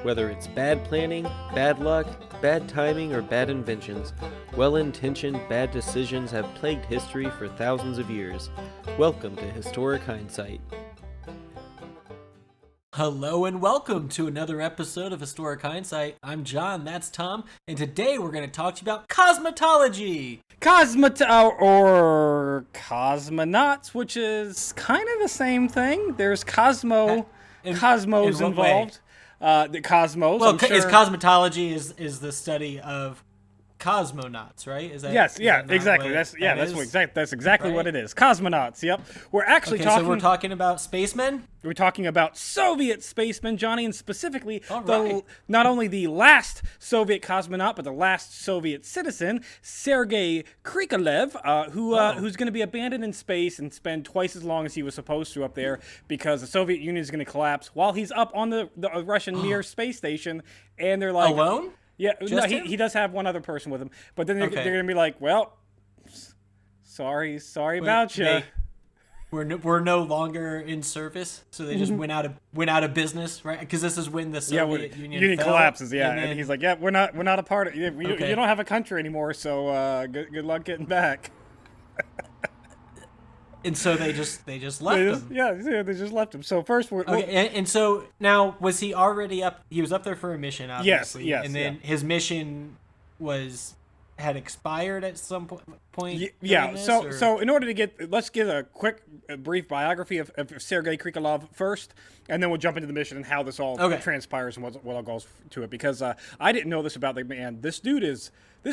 Whether it's bad planning, bad luck, bad timing, or bad inventions, well-intentioned bad decisions have plagued history for thousands of years. Welcome to Historic Hindsight. Hello and welcome to another episode of Historic Hindsight. I'm John, that's Tom, and today we're going to talk to you about cosmetology. Or cosmonauts, which is kind of the same thing. There's cosmos involved. The cosmos. Well, I'm sure. is cosmetology is the study of cosmonauts, right? Is that Yes, is yeah, that exactly. That's That's exactly right? what it is. Cosmonauts. Yep. We're actually Okay, talking. so we're talking about spacemen. We're talking about Soviet spacemen, Johnny, and specifically right. not only the last Soviet cosmonaut, but the last Soviet citizen, Sergei Krikalev, who's going to be abandoned in space and spend twice as long as he was supposed to up there because the Soviet Union is going to collapse while he's up on the Russian Mir space station, and they're like Alone? Yeah, no, him? he does have one other person with him, but then they're going to be like, well, sorry about you. We're no longer in service, so they just went out of business, right? Because this is when the Soviet Union fell, collapses. Yeah, and he's like, yeah, we're not a part of. You don't have a country anymore, so good luck getting back. And so they just left him. Yeah, they just left him. So first we're and so now was he already up? He was up there for a mission, obviously. Yes, and then his mission had expired at some point. Yeah. This, so in order to let's give a brief biography of Sergei Krikalev first, and then we'll jump into the mission and how this all transpires and what all goes to it. Because I didn't know this about the man. This dude is a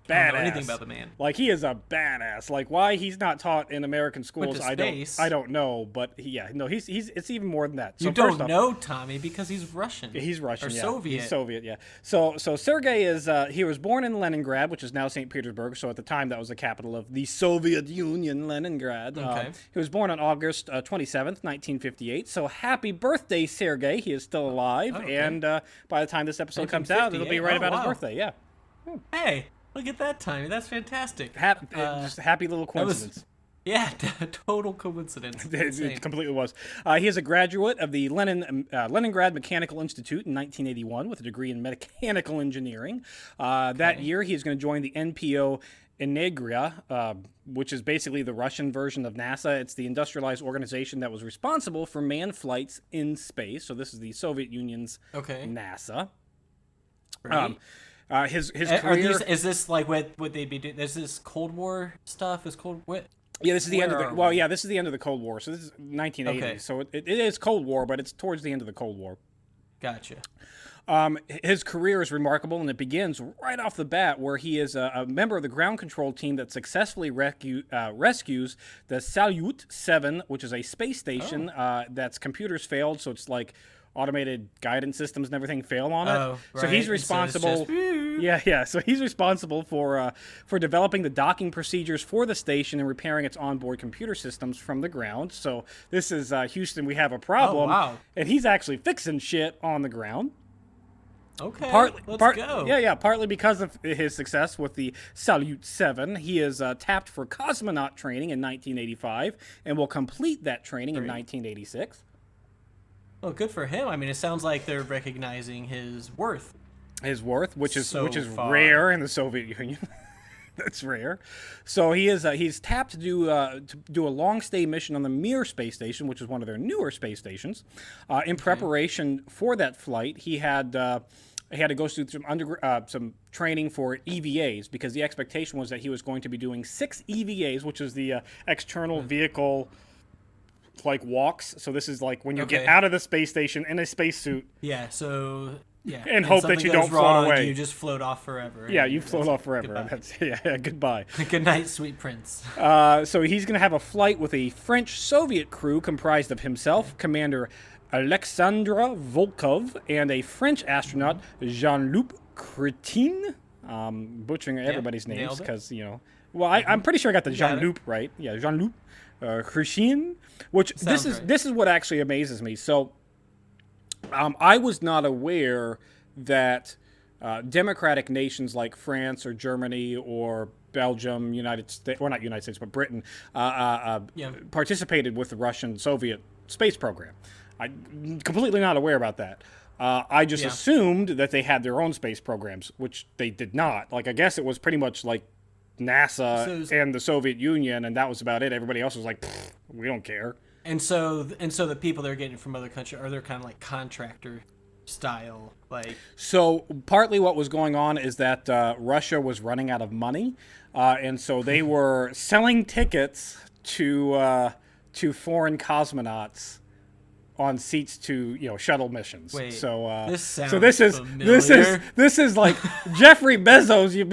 badass. I don't know anything about the man. Like, he is a badass. Like, why he's not taught in American schools, I don't know. But he's it's even more than that. So you don't know, Tommy, because he's Russian. He's Russian, or yeah. Soviet. He's Soviet, yeah. So Sergei he was born in Leningrad, which is now St. Petersburg. So at the time, that was the capital of the Soviet Union, Leningrad. Okay. He was born on August 27th, 1958. So happy birthday, Sergei. He is still alive. Okay. And by the time this episode comes out, it'll be right about his birthday, yeah. Hey, look at that, Tommy. That's fantastic. Just a happy little coincidence. Total coincidence. It completely was. He is a graduate of the Leningrad Mechanical Institute in 1981 with a degree in mechanical engineering. That year, he is going to join the NPO Enegria, which is basically the Russian version of NASA. It's the industrialized organization that was responsible for manned flights in space. So this is the Soviet Union's NASA. Right. His career. Is this like what they'd be doing? Is this Cold War stuff? Yeah, this is the end of the. This is the end of the Cold War. So this is 1980. Okay. So it is Cold War, but it's towards the end of the Cold War. Gotcha. His career is remarkable, and it begins right off the bat where he is a member of the ground control team that successfully rescues the Salyut 7, which is a space station that's computers failed, so it's like automated guidance systems and everything fail on it. Oh, right. So he's responsible. So he's responsible for developing the docking procedures for the station and repairing its onboard computer systems from the ground. So this is Houston. We have a problem. Oh, wow. And he's actually fixing shit on the ground. Okay, let's go. Yeah, partly because of his success with the Salyut 7. He is tapped for cosmonaut training in 1985 and will complete that training in 1986. Well, good for him. I mean, it sounds like they're recognizing his worth. Which is far. rare in the Soviet Union. That's rare. So he's tapped to do a long stay mission on the Mir space station, which is one of their newer space stations. In preparation for that flight, he had to go through some training for EVAs because the expectation was that he was going to be doing 6 EVAs, which is the external vehicle like walks. So this is like when you get out of the space station in a spacesuit. Yeah. So. Yeah, and hope that you don't float away. You just float off forever. Yeah, you float off forever. Goodbye. Goodbye. Good night, sweet prince. So he's going to have a flight with a French-Soviet crew comprised of himself, Commander Alexandra Volkov, and a French astronaut, Jean-Luc Cretin. Butchering everybody's names because, Well, I'm pretty sure I got the Jean-Luc right. Yeah, Jean-Luc Cretin, which this is what actually amazes me. So I was not aware that democratic nations like France or Germany or Belgium, United States, well, not United States, but Britain, participated with the Russian Soviet space program. I'm completely not aware about that. I just Yeah. assumed that they had their own space programs, which they did not. Like, I guess it was pretty much like NASA and the Soviet Union, and that was about it. Everybody else was like, we don't care. And so the people they're getting from other countries are they're kind of like contractor style, like. So partly what was going on is that Russia was running out of money, and so they were selling tickets to foreign cosmonauts on seats to shuttle missions. Wait, so this sounds this is like Jeffrey Bezos. You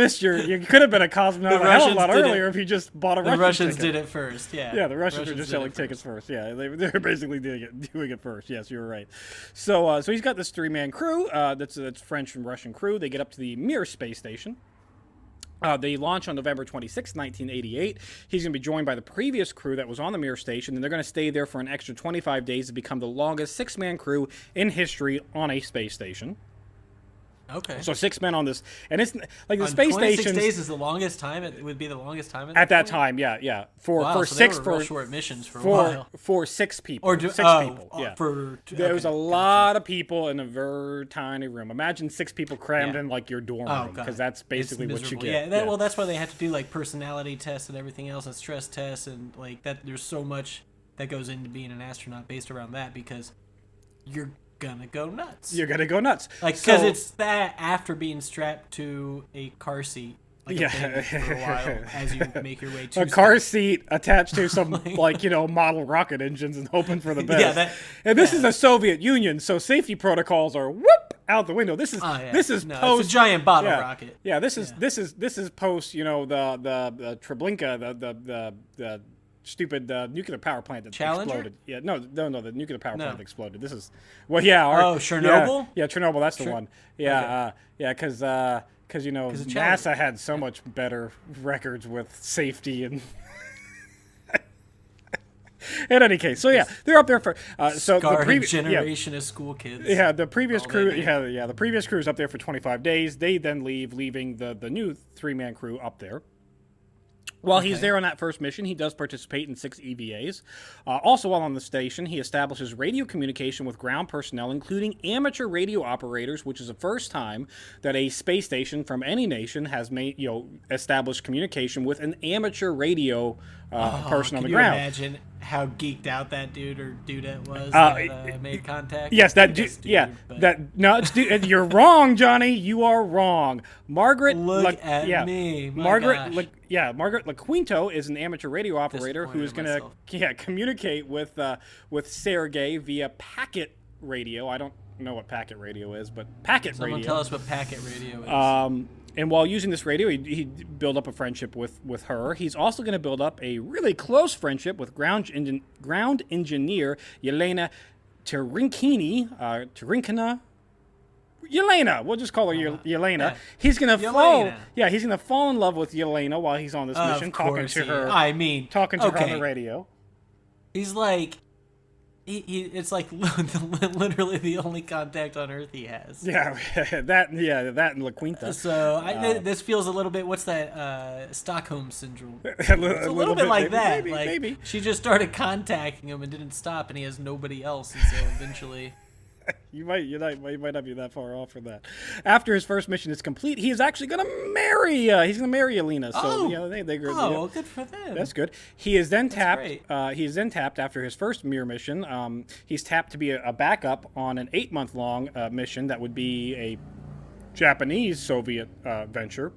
could have been a cosmonaut a hell of a lot earlier if you just bought a Russian Russians ticket. did it first. Yeah. Yeah, the Russians were just selling tickets first. Yeah, they were basically doing it first. Yes, you were right. So he's got this 3-man crew. That's French and Russian crew. They get up to the Mir space station. They launch on November 26, 1988. He's going to be joined by the previous crew that was on the Mir station, and they're going to stay there for an extra 25 days to become the longest 6-man crew in history on a space station. Okay. So 6 men on this, and it's like the on space 26 station days is the longest time. It would be the longest time at that time. Yeah. For so six they were real for short missions for a while. For 6 people. Or 6 people. Yeah. There was a gotcha. lot of people in a very tiny room. Imagine 6 people crammed in like your dorm room, God. because that's basically It's what you miserable. get. Well, that's why they had to do like personality tests and everything else, and stress tests, and like that. There's so much that goes into being an astronaut based around that, because you're gonna go nuts. You're gonna go nuts. Like, because it's that after being strapped to a car seat, like a baby for a while, as you make your way to a car seat attached to some model rocket engines and hoping for the best. This is the Soviet Union, so safety protocols are out the window. This is post. It's a giant bottle rocket. Yeah, this is post. The Treblinka, the stupid nuclear power plant that exploded. Yeah, no, the nuclear power plant exploded. This is Chernobyl. Yeah, Chernobyl. That's the one. Yeah, because NASA had so much better records with safety and. In any case, so they're up there for so the previous generation of school kids. Yeah, the previous crew. The previous crew is up there for 25 days. They then leaving the new 3-man crew up there. While he's there on that first mission, he does participate in 6 EVAs. Also, while on the station, he establishes radio communication with ground personnel, including amateur radio operators, which is the first time that a space station from any nation has established communication with an amateur radio person on the ground. Can you imagine how geeked out that dude or dudette was that made contact? Yes, that dude. Yeah, it's dude. You're wrong, Johnny. You are wrong. Margaret. Look at me. Margaret LaQuinto is an amateur radio operator who is going to communicate with Sergei via packet radio. I don't know what packet radio is, but packet radio. Someone tell us what packet radio is. And while using this radio, he built up a friendship with her. He's also going to build up a really close friendship with ground engineer Yelena Terinkina. Yelena, we'll just call her Yelena. Yeah. He's gonna fall. Yeah, he's gonna fall in love with Yelena while he's on this mission, talking to her on the radio. He's like, it's like literally the only contact on Earth he has. Yeah, that and La Quinta. So this feels a little bit. What's that? Stockholm syndrome. It's a little bit like that. Maybe. She just started contacting him and didn't stop, and he has nobody else, and so eventually. You might not be that far off from that. After his first mission is complete, he is actually going to marry. He's going to marry Alina. So well, good for them. That's good. He is then tapped. He is then tapped after his first Mir mission. He's tapped to be a backup on an 8-month-long mission that would be a Japanese Soviet venture.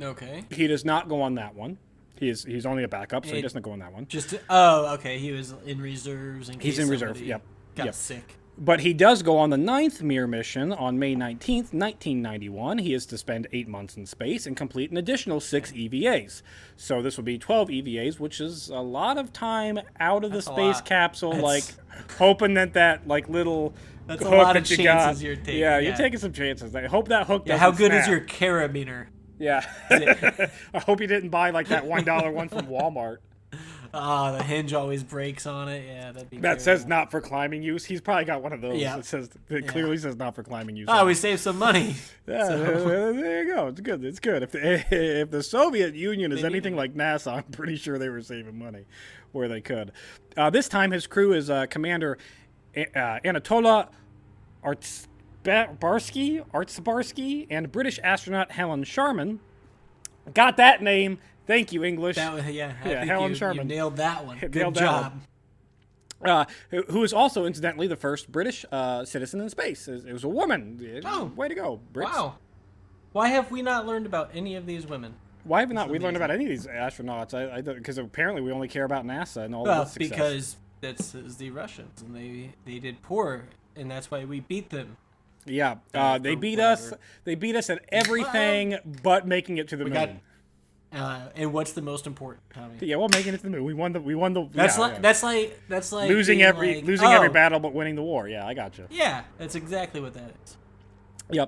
Okay. He does not go on that one. He's only a backup, so he doesn't go on that one. He was in reserves. He's in reserve. Yep. Got sick. But he does go on the 9th Mir mission on May 19th, 1991. He is to spend 8 months in space and complete an additional 6 EVAs. So this will be 12 EVAs, which is a lot of time out of the space capsule, hoping that little That's hook a lot that of you chances got. you're taking. Yeah, you're taking some chances. I hope that hook doesn't how good snap. is your carabiner? Yeah. I hope you didn't buy that $1 one from Walmart. The hinge always breaks on it. Yeah, that'd be That says not for climbing use. He's probably got one of those that clearly says not for climbing use. We saved some money. Yeah, there you go. It's good. It's good. If the Soviet Union is anything like NASA, I'm pretty sure they were saving money where they could. This time his crew is Commander Anatola Artsabarsky, and British astronaut Helen Sharman. Got that name. Thank you, English. I think Helen Sharman. You nailed that one. Good Nailed that job. Who is also, incidentally, the first British citizen in space. It was a woman. Oh. Way to go, Brits. Wow. Why have we not learned about any of these women? Why have we learned about any of these astronauts? Because apparently we only care about NASA and all of its success. Because that's the Russians, and they did poor, and that's why we beat them. Yeah, they beat us. They beat us at everything but making it to the moon. And what's the most important, Tommy? Yeah, well, making it to the moon. We won the. That's like losing every battle but winning the war. Yeah, I gotcha. Yeah, that's exactly what that is. Yep.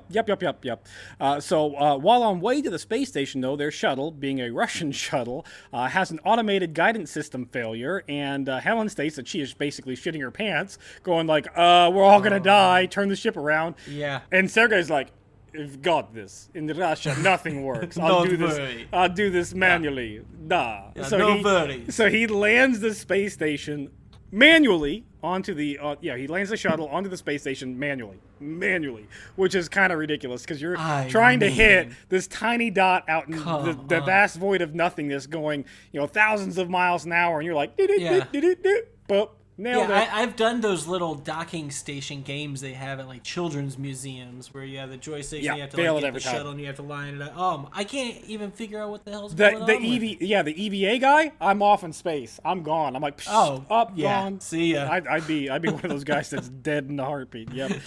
So while on way to the space station, though, their shuttle, being a Russian shuttle, has an automated guidance system failure, and Helen states that she is basically shitting her pants, going like, we're all gonna die, turn the ship around. Yeah. And Sergei's like, "You've got this. In Russia, nothing works. I'll do this manually. Nah." So he lands the space station manually onto the he lands the shuttle onto the space station manually, which is kind of ridiculous because you're trying to hit this tiny dot out in the vast void of nothingness, going thousands of miles an hour, and you're like, boop, nailed it. I've done those little docking station games they have at like children's museums where you have the joystick, and you have to get the shuttle and you have to line it up. I can't even figure out what the hell's going on. The EVA guy, I'm off in space. I'm gone. I'm like, gone. See ya. I'd be one of those guys that's dead in a heartbeat. Yep.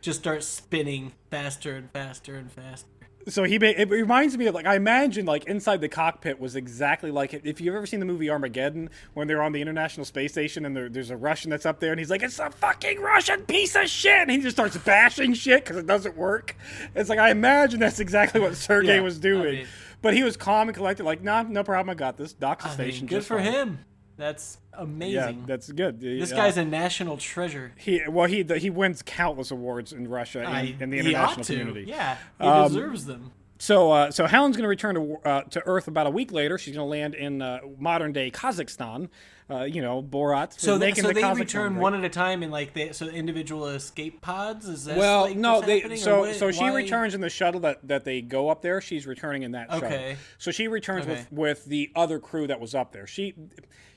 Just start spinning faster and faster and faster. So it reminds me of, like, I imagine, like, inside the cockpit was exactly like it. If you've ever seen the movie Armageddon, when they're on the International Space Station and there's a Russian that's up there and he's like, "It's a fucking Russian piece of shit," and he just starts bashing shit because it doesn't work. It's like, I imagine that's exactly what Sergei was doing. But he was calm and collected, like, "Nah, no problem, I got this. Dock the station." Good for him. That's amazing. Yeah, that's good. This guy's a national treasure. He wins countless awards in Russia in the international community. Yeah, he deserves them. So Helen's going to return to Earth about a week later. She's going to land in modern day Kazakhstan. Borat. So they return one at a time in so individual escape pods. Is that she returns in the shuttle that they go up there. She's returning in that shuttle. Okay. So she returns with the other crew that was up there.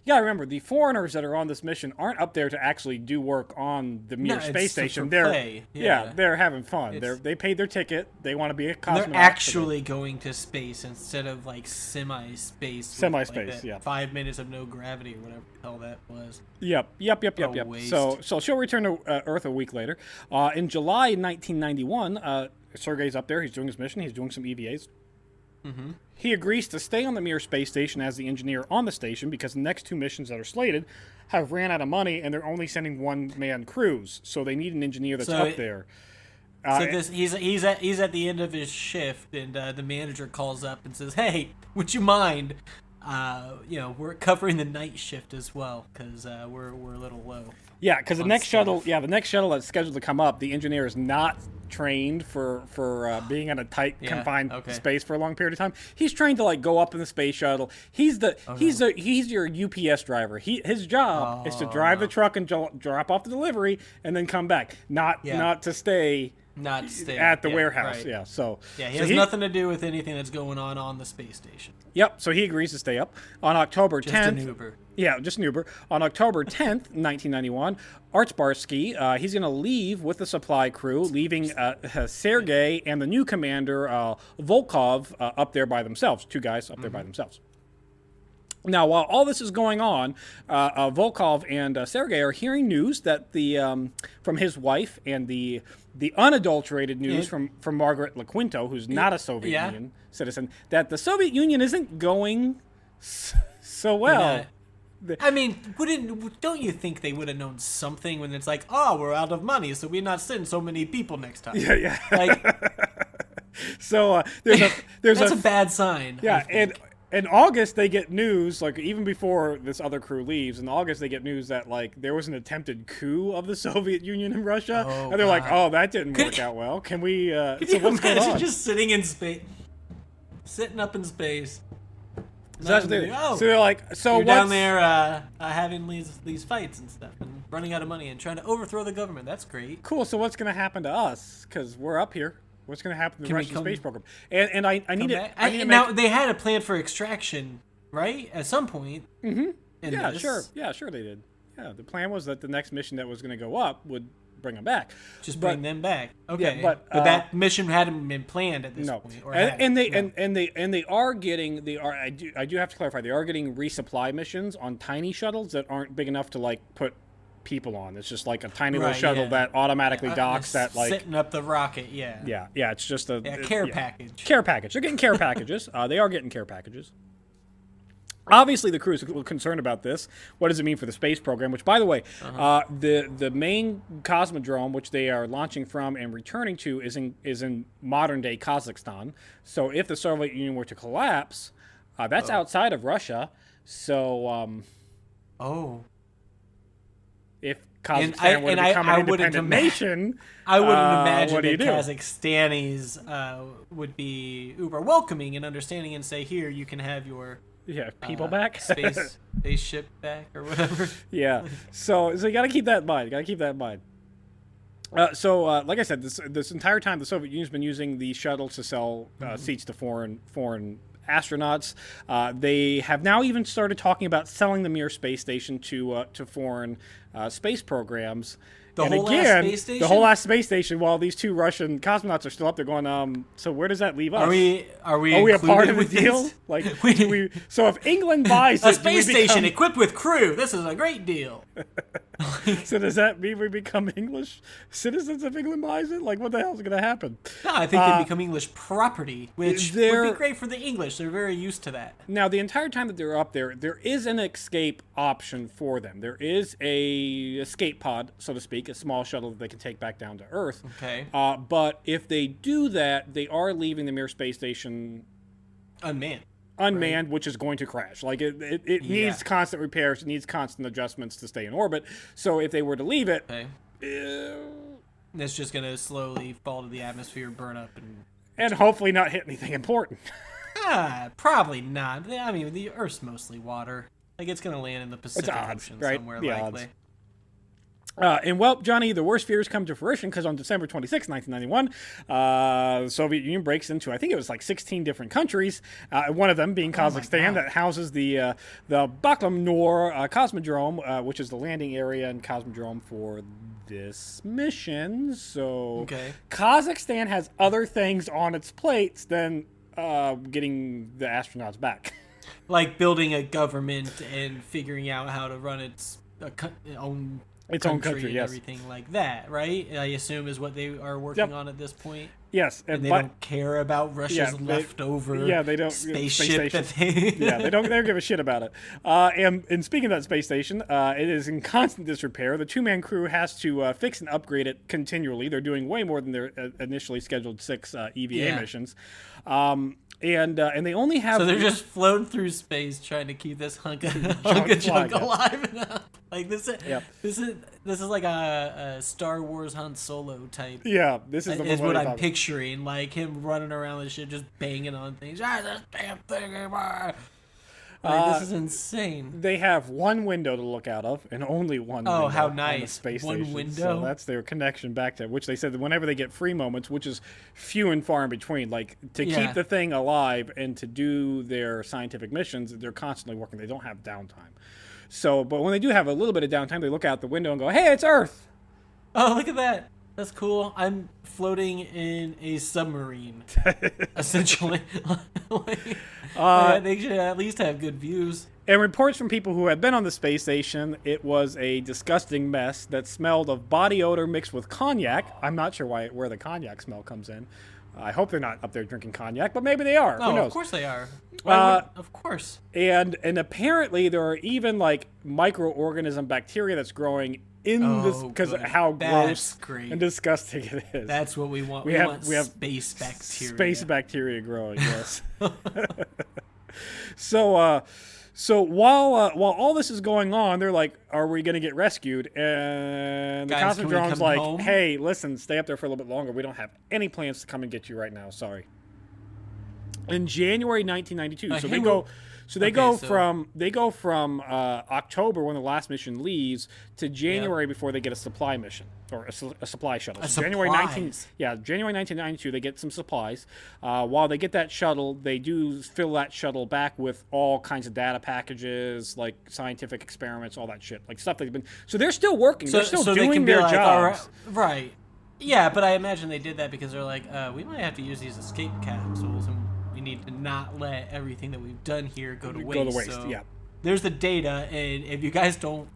Yeah, remember, the foreigners that are on this mission aren't up there to actually do work on the Mir space station. They're having fun. They paid their ticket. They want to be a cosmonaut. They're actually going to space instead of like semi-space. Semi-space, yeah. 5 minutes of no gravity or whatever the hell that was. Yep. So she'll return to Earth a week later. In July 1991, Sergei's up there. He's doing his mission. He's doing some EVAs. Mm-hmm. He agrees to stay on the Mir space station as the engineer on the station because the next two missions that are slated have ran out of money and they're only sending one-man crews, so they need an engineer that's up there. He's at the end of his shift, and the manager calls up and says, "Hey, would you mind? We're covering the night shift as well because we're a little low." Yeah, because the next shuttle that's scheduled to come up, the engineer is not trained for being in a tight, confined space for a long period of time. He's trained to go up in the space shuttle. He's your UPS driver. His job is to drive the truck and drop off the delivery and then come back. Not to stay. Not stay at the warehouse. Right. Yeah. He has nothing to do with anything that's going on the space station. Yep. So he agrees to stay up on October 10th. Just an Uber. Yeah, just an Uber. On October 10th, 1991, Artsabarsky, he's going to leave with the supply crew, leaving Sergei and the new commander, Volkov, up there by themselves. Two guys up there by themselves. Now, while all this is going on, Volkov and Sergei are hearing news that from his wife and the unadulterated news from Margaret LaQuinto, who's not a Soviet Union citizen, that the Soviet Union isn't going so well. I mean, don't you think they would have known something when it's like, oh, we're out of money, so we're not sending so many people next time? Yeah. So there's a bad sign. Yeah, in August they get news, even before this other crew leaves, in August they get news that there was an attempted coup of the Soviet Union in Russia, and they're like, oh, that didn't work out well. Can we? Could you imagine just sitting in space, sitting up in space, So that's what they, Oh, so they're like, so you're what's down there having these fights and stuff and running out of money and trying to overthrow the government. That's great. cool? So what's going to happen to us? Because we're up here. What's going to happen to the Can we Russian come- space program? And I need it. Back. I need to Now make, they had a plan for extraction, right? At some point. Mm-hmm. yeah, sure. Yeah, sure they did. Yeah, the plan was that the next mission that was going to go up would bring them back. Just But- bring them back. Okay, Yeah, but, that mission hadn't been planned at this No, point. Or had and it? they are getting I do have to clarify, they are getting resupply missions on tiny shuttles that aren't big enough to like put people on. It's just like a tiny little Right, shuttle yeah. that automatically docks just that like setting up the rocket. Yeah. yeah it's just a Care package. care package. They're getting care packages. They are getting care packages. Obviously, the crew is concerned about this. What does it mean for the space program? Which, by the way, the main cosmodrome, which they are launching from and returning to, is in modern day Kazakhstan. So, if the Soviet Union were to collapse, that's outside of Russia. So, Oh. if Kazakhstan were to become an independent nation, I wouldn't imagine what do you that do? Kazakhstanis would be uber welcoming and understanding and say, "Here, you can have your Yeah, people back. spaceship back or whatever." Yeah. So you got to keep that in mind. Like I said, this entire time the Soviet Union's been using these shuttles to sell seats to foreign astronauts. They have now even started talking about selling the Mir space station to foreign space programs. The whole last space station? The whole last space station, while these two Russian cosmonauts are still up there going, so where does that leave us? Are we Are we a part of the with deal? this? Like, so if England buys A it, do we space station become- equipped with crew. This is a great deal. So does that mean we become English citizens if England buys it? Like, what the hell is going to happen? No, I think they become English property, which would they're- be great for the English. They're very used to that. Now, the entire time that they're up there, there is an escape option for them. There is a escape pod, so to speak, a small shuttle that they can take back down to Earth. Okay. But if they do that, they are leaving the Mir space station Unmanned. which is going to crash. Like it needs constant repairs, it needs constant adjustments to stay in orbit. So if they were to leave it, Okay. It's just gonna slowly fall to the atmosphere, burn up, and hopefully not hit anything important. probably not. I mean, the Earth's mostly water. Like it's gonna land in the Pacific odds, Ocean right? somewhere The likely. odds. And well, Johnny, the worst fears come to fruition because on December 26, 1991, the Soviet Union breaks into, I think it was like 16 different countries, one of them being Kazakhstan, that houses the Bakhmut Nor Cosmodrome, which is the landing area and Cosmodrome for this mission. So Kazakhstan has other things on its plates than getting the astronauts back. Like building a government and figuring out how to run its own country and yes. everything like that, right? I assume is what they are working on at this point. Yes, And they don't care about Russia's leftover they don't spaceship space that station. they They don't give a shit about it. And speaking of that space station, it is in constant disrepair. The two-man crew has to fix and upgrade it continually. They're doing way more than their initially scheduled 6 EVA missions. And they only have. So they're just floating through space trying to keep this hunk of junk alive enough. Like this is like a Star Wars Han Solo type. Yeah, this is the is what I'm picturing. picturing, like him running around the ship, just banging on things. This damn thing! This is insane. They have one window to look out of, and only one. Oh, window how on the nice! space One station. window. So that's their connection back to which they said that whenever they get free moments, which is few and far in between, like to keep the thing alive and to do their scientific missions, they're constantly working. They don't have downtime. So, but when they do have a little bit of downtime, they look out the window and go, "Hey, it's Earth." Oh, look at that! That's cool. I'm floating in a submarine, essentially. They should at least have good views. And reports from people who had been on the space station, it was a disgusting mess that smelled of body odor mixed with cognac. I'm not sure where the cognac smell comes in. I hope they're not up there drinking cognac, but maybe they are. Who knows? Of course they are. Of course. And apparently there are even like microorganism bacteria that's growing in this because of how gross and disgusting it is. That's what we want. We want space bacteria. Space bacteria growing, yes. So while all this is going on, they're like, "Are we going to get rescued?" And the Cosmodrome's like, home? "Hey, listen, stay up there for a little bit longer. We don't have any plans to come and get you right now. Sorry." In January 1992, So they go from October when the last mission leaves to January before they get a supply mission or a supply shuttle. So January 1992 they get some supplies. While they get that shuttle, they do fill that shuttle back with all kinds of data packages, like scientific experiments, all that shit, like stuff they've been. So they're still working. They're still doing their jobs. Right. Yeah, but I imagine they did that because they're like, we might have to use these escape capsules, and we need to not let everything that we've done here go to waste. So yeah. There's the data, and if you guys don't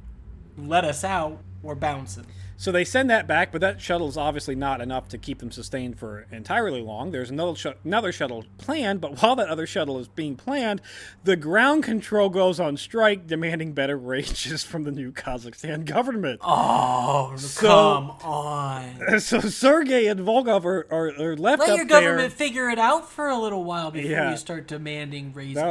let us out, we're bouncing. So they send that back, but that shuttle is obviously not enough to keep them sustained for entirely long. There's another shuttle planned, but while that other shuttle is being planned, the ground control goes on strike, demanding better wages from the new Kazakhstan government. Oh, come on. So Sergei and Volkov are left up there. Let your government figure it out for a little while before you start demanding raises.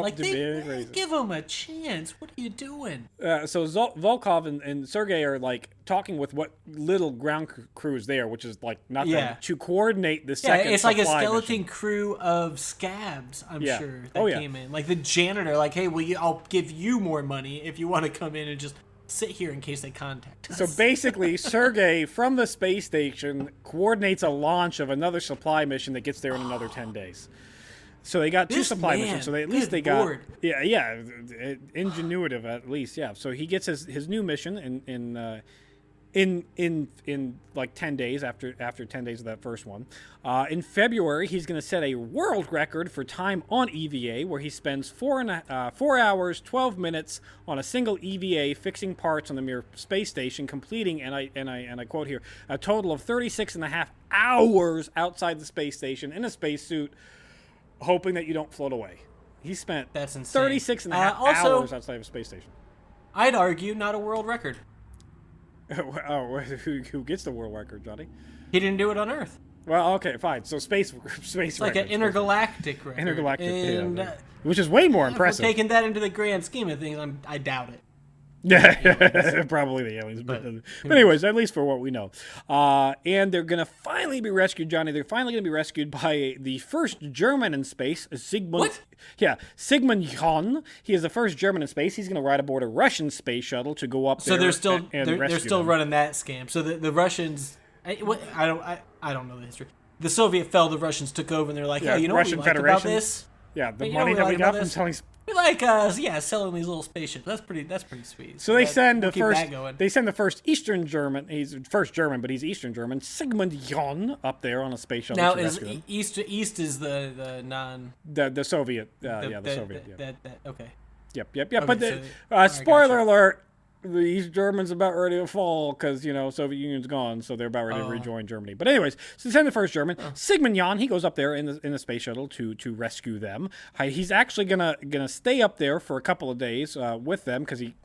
Give them a chance. What are you doing? So Volkov and Sergei are like talking with what little ground crew is there, which is like nothing, to coordinate the second. It's like a skeleton mission. Crew of scabs. I'm sure that came in, like the janitor. Like, hey, I'll give you more money if you want to come in and just sit here in case they contact us. So basically, Sergei from the space station coordinates a launch of another supply mission that gets there in another 10 days. So they got two supply missions. So at least they got ingenuitive at least. Yeah. So he gets his new mission in like 10 days after 10 days of that first one. In February, he's going to set a world record for time on EVA, where he spends 4 hours 12 minutes on a single EVA fixing parts on the Mir space station, completing, and I quote here, a total of 36.5 hours outside the space station in a spacesuit, hoping that you don't float away. He spent 36.5 hours outside of a space station. I'd argue not a world record. Who gets the world record, Johnny? He didn't do it on Earth. Well, okay, fine. So space it's like an intergalactic record. Intergalactic, which is way more impressive. If we're taking that into the grand scheme of things, I doubt it. Yeah, probably the aliens. But anyways, at least for what we know. And they're going to finally be rescued, Johnny. They're finally going to be rescued by the first German in space, Sigmund. What? Yeah, Sigmund Jähn. He is the first German in space. He's going to ride aboard a Russian space shuttle to go up there. So they're still they're still running that scam. So the Russians, I don't know the history. The Soviet fell, the Russians took over, and they're like, hey, you know Russian what we like about this? Yeah, the money that we got from selling. We like selling these little spaceships. That's pretty sweet. So they send the first Eastern German. He's first German, but he's Eastern German. Sigmund Jähn up there on a space shuttle. Now is East is the non the Soviet the Soviet. Okay. Yep. Okay, But spoiler alert. The East German's about ready to fall because, Soviet Union's gone, so they're about ready to rejoin Germany. But anyways, so they send the first German. Sigmund Jähn, he goes up there in the space shuttle to rescue them. He's actually gonna stay up there for a couple of days with them because he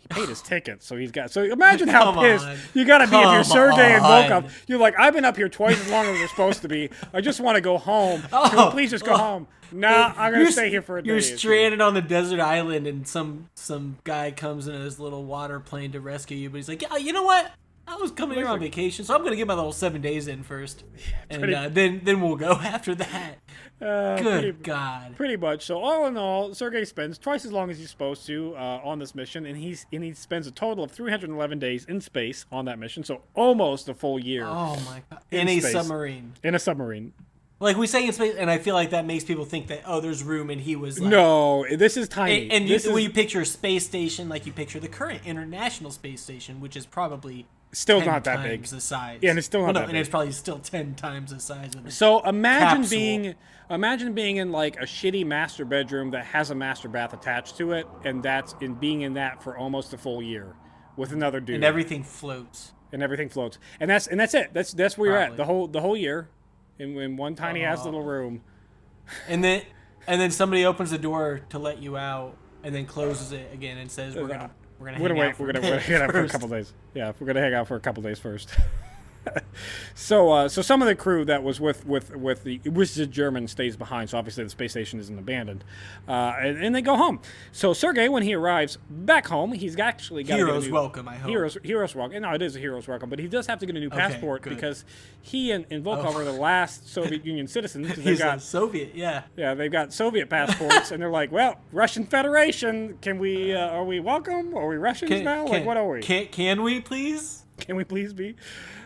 paid his ticket, so he's got. So imagine how pissed you gotta be if you're Sergei and Volkov. You're like, I've been up here twice as long as we're supposed to be. I just want to go home. Can we please just go home? Nah, I'm gonna stay here for a day. You're stranded on the desert island, and some guy comes in his little water plane to rescue you. But he's like, yeah, you know what? I was coming here on vacation, so I'm gonna get my little 7 days in first, and then we'll go after that. Good God. Pretty much. So all in all, Sergei spends twice as long as he's supposed to on this mission, and he spends a total of 311 days in space on that mission. So almost a full year. Oh my God! In a submarine. In a submarine. Like we say in space, and I feel like that makes people think that there's room, and he was like, no, this is tiny. And when you picture a space station, like you picture the current International Space Station, which is probably still not that big. The size. Yeah, and it's still not that big. And it's probably still 10 times the size of it. So imagine being in like a shitty master bedroom that has a master bath attached to it, and being in that for almost a full year with another dude. And everything floats. And that's it. That's where you're at the whole year. In one tiny ass little room, and then somebody opens the door to let you out, and then closes it again and says, "We're gonna hang out for a couple days." Yeah, we're gonna hang out for a couple days first. So some of the crew that was with the German stays behind. So obviously the space station isn't abandoned, and they go home. So Sergei, when he arrives back home, he's actually got Heroes welcome, I hope. Heroes welcome. No, it is a hero's welcome, but he does have to get a new passport because he and Volkov are the last Soviet Union citizens. He's a Soviet, yeah. Yeah, they've got Soviet passports, and they're like, well, Russian Federation. Can we? Are we welcome? Are we Russians now? Like, what are we? Can we please? Can we please be?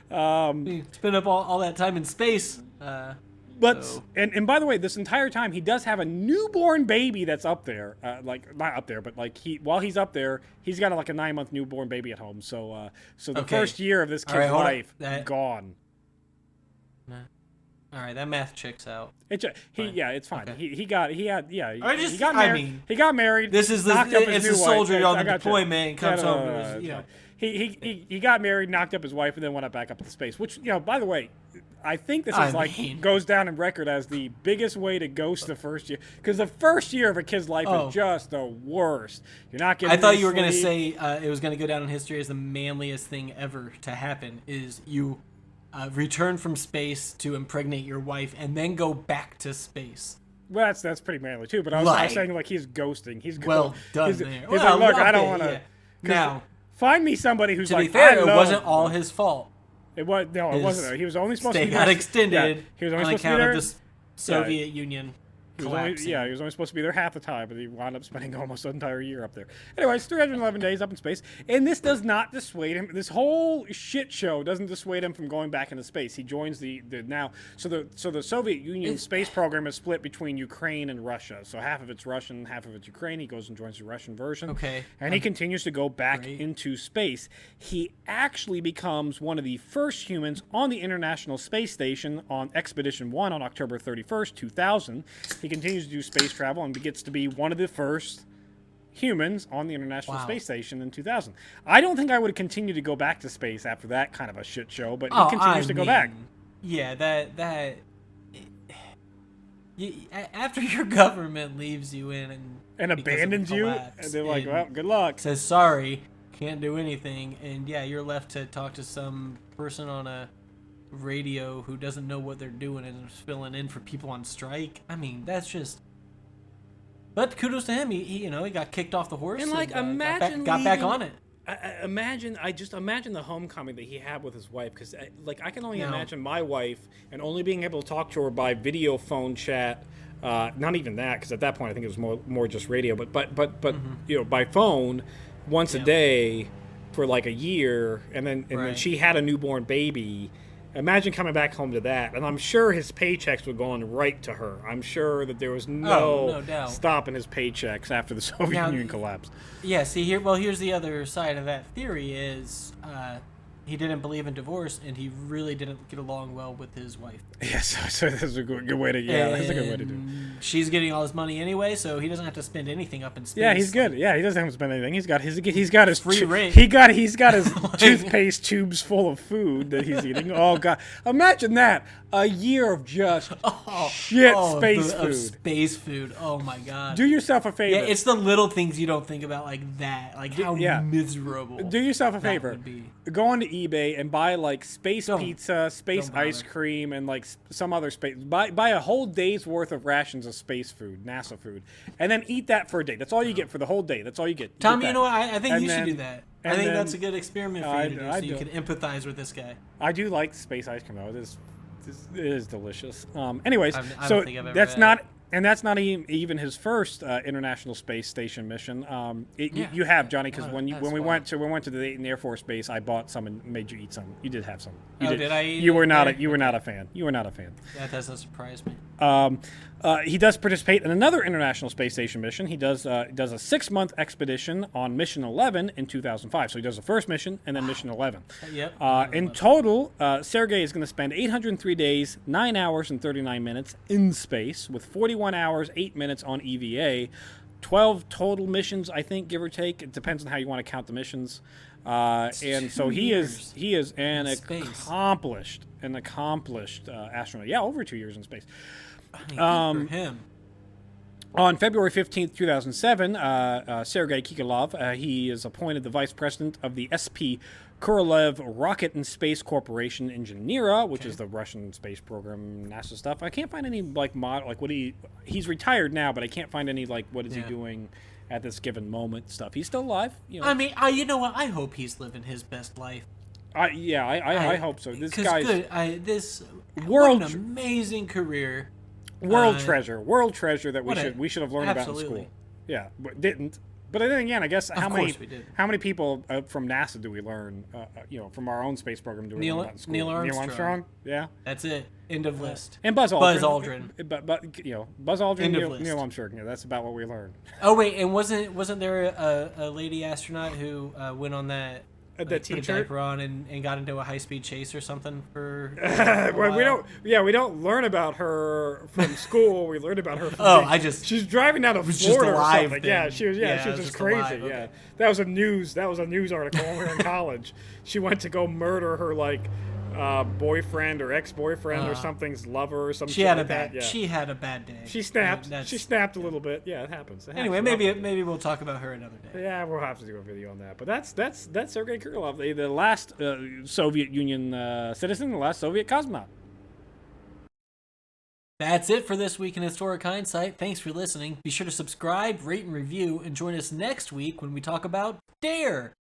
Spend up all that time in space. And by the way, this entire time he does have a newborn baby that's up there. Like not up there, but like while he's up there, he's got like a 9-month newborn baby at home. So the first year of this kid's life gone. All right, that math checks out. It's fine. Okay. He got married. He got married. This is it's a soldier on the deployment comes home. He got married, knocked up his wife, and then went back up into space. Which, by the way, I think this goes down in record as the biggest way to ghost the first year, because the first year of a kid's life is just the worst. You're not getting. I thought you were going to say it was going to go down in history as the manliest thing ever to happen. Is you return from space to impregnate your wife and then go back to space. Well, that's pretty manly too. But I was saying like he's ghosting. He's well done he's, there. He's like, look, I don't want to. Yeah. Now, find me somebody who's to like. be fair, it wasn't all his fault. It wasn't. He was only supposed to be. Stay got extended. Yeah, he was only on supposed to be there. Account of the Soviet Union. He was only supposed to be there half the time, but he wound up spending almost an entire year up there. Anyways, 311 days up in space, and this does not dissuade him. This whole shit show doesn't dissuade him from going back into space. He joins the now. So the Soviet Union space program is split between Ukraine and Russia. So half of it's Russian, half of it's Ukraine. He goes and joins the Russian version. Okay. And he continues to go back into space. He actually becomes one of the first humans on the International Space Station on Expedition 1 on October 31st, 2000. He continues to do space travel and gets to be one of the first humans on the International Space Station in 2000. I don't think I would continue to go back to space after that kind of a shit show, but he continues to go back. Yeah, after your government leaves you in and abandons you, and they're like, well, good luck. Says sorry, can't do anything, and you're left to talk to some person on a radio who doesn't know what they're doing and is filling in for people on strike. I mean, that's just. But kudos to him. He got kicked off the horse and imagine got back on it. Imagine the homecoming that he had with his wife, because I can only imagine my wife and only being able to talk to her by video phone chat. Not even that, because at that point I think it was more just radio. But by phone once a day for like a year, and then she had a newborn baby. Imagine coming back home to that, and I'm sure his paychecks were going right to her. I'm sure that there was no doubt. Stopping his paychecks after the Soviet Union collapsed. Yeah, here's the other side of that theory is he didn't believe in divorce, and he really didn't get along well with his wife. Yes, so that's a good way to that's a good way to do it. She's getting all his money anyway, so he doesn't have to spend anything up in space. Yeah, he's good. Yeah, he doesn't have to spend anything. He's got his free rent. He's got his toothpaste tubes full of food that he's eating. Oh god, imagine that, a year of just space food. Oh my god. Do yourself a favor. Yeah, it's the little things you don't think about like that, like how miserable. Do yourself a favor. Go onto eBay and buy like space pizza, space ice cream, and like some other space. Buy a whole day's worth of rations of space food, NASA food, and then eat that for a day. That's all you get for the whole day. That's all you get. Tommy, what? I think you should do that. I think that's a good experiment for you to do, so you can empathize with this guy. I do like space ice cream though. It is delicious. Anyways, that's not even his first International Space Station mission. You have, Johnny, because when we went to the Dayton Air Force Base, I bought some and made you eat some. You did have some. Did I? You were not a fan. You were not a fan. That doesn't surprise me. He does participate in another International Space Station mission. He does a 6-month expedition on Mission 11 in 2005. So he does the first mission and then Mission 11. Yep. In total, Sergei is going to spend 803 days, 9 hours and 39 minutes in space, with 41 hours, 8 minutes on EVA. 12 total missions, I think, give or take. It depends on how you want to count the missions. And so he is an accomplished astronaut. Yeah, over 2 years in space. Good for him. On February 15th, 2007, Sergei Krikalev, he is appointed the vice president of the SP Korolev Rocket and Space Corporation in Geneva, which is the Russian space program, NASA stuff. I can't find any he's retired now, but I can't find any what is he doing at this given moment stuff. He's still alive. I mean, you know what? I hope he's living his best life. I hope so. This guy's good. World what an amazing career. World treasure that we should have learned about in absolutely. school. Yeah, but didn't. But then again, I guess how many people from NASA do we learn? From our own space program do we learn about in school? Neil Armstrong. Yeah, that's it. End of list. And Buzz Aldrin. But Buzz Aldrin, End of list. Neil Armstrong. Yeah, that's about what we learned. Oh wait, and wasn't there a lady astronaut who went on that? The put teacher a diaper on and got into a high-speed chase or something for. we don't learn about her from school. We learned about her. From she's driving down to Florida or something. Then. Yeah, she was just crazy. Alive. Yeah, Okay. that was a news article when we were in college. She went to go murder her boyfriend or ex-boyfriend or something's lover or something. She had a bad day. She snapped. She snapped a little bit. Yeah, it happens. Anyway, maybe we'll talk about her another day. Yeah, we'll have to do a video on that. But that's Sergei Krikalev, the last Soviet Union citizen, the last Soviet cosmonaut. That's it for this week in Historic Hindsight. Thanks for listening. Be sure to subscribe, rate, and review, and join us next week when we talk about Dare.